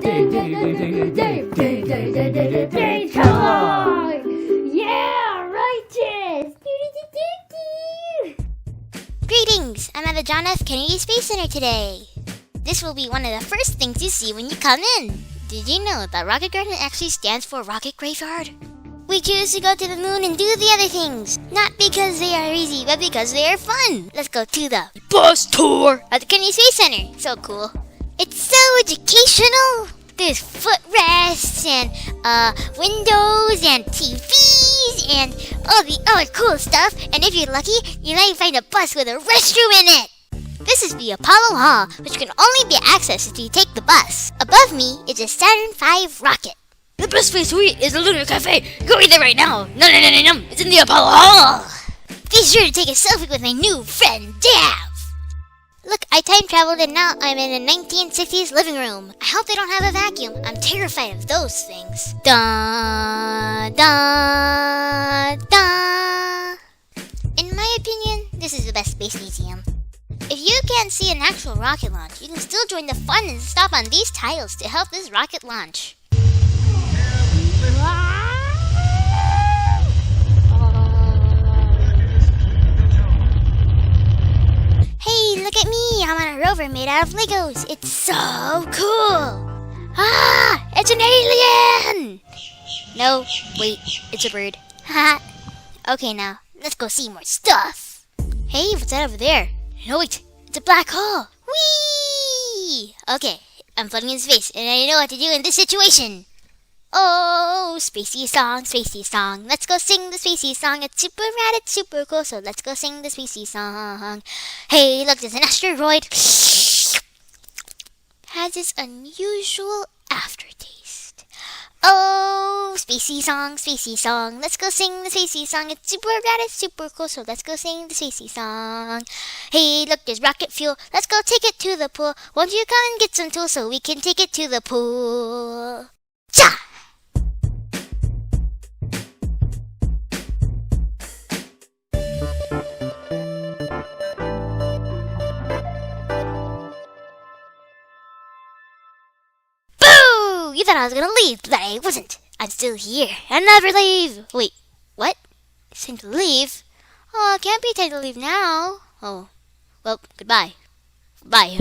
Daytime! Yeah, righteous! Greetings! I'm at the John F. Kennedy Space Center today. This will be one of the first things you see when you come in. Did you know that Rocket Garden actually stands for Rocket Graveyard? We choose to go to the moon and do the other things. Not because they are easy, but because they are fun. Let's go to the bus tour at the Kennedy Space Center. So cool. It's so educational. There's footrests and windows and TVs and all the other cool stuff. And if you're lucky, you might find a bus with a restroom in it. This is the Apollo Hall, which can only be accessed if you take the bus. Above me is a Saturn V rocket. The best place to eat is the Lunar Cafe. Go eat there right now. No. It's in the Apollo Hall. Be sure to take a selfie with my new friend, Dav. Look, I time traveled and now I'm in a 1960s living room. I hope they don't have a vacuum. I'm terrified of those things. Da da da. In my opinion, this is the best space museum. If you can't see an actual rocket launch, you can still join the fun and stop on these tiles to help this rocket launch. Hey, look at me! I'm on a rover made out of Legos. It's so cool! Ah! It's an alien! No, wait, it's a bird. Haha. Okay, now, let's go see more stuff. Hey, what's that over there? No, wait, it's a black hole. Whee! Okay, I'm floating in space, and I know what to do in this situation. Oh, spacey song. Let's go sing the spacey song. It's super rad, it's super cool, so let's go sing the spacey song. Hey, look, there's an asteroid. Has this unusual aftertaste. Oh, spacey song. Let's go sing the spacey song. It's super rad, it's super cool, so let's go sing the spacey song. Hey, look, there's rocket fuel. Let's go take it to the pool. Won't you come and get some tools so we can take it to the pool? Cha! You thought I was gonna leave, but I wasn't. I'm still here. I'll never leave. Wait, what? It's time to leave? Oh, it can't be time to leave now. Oh, well, goodbye. Bye.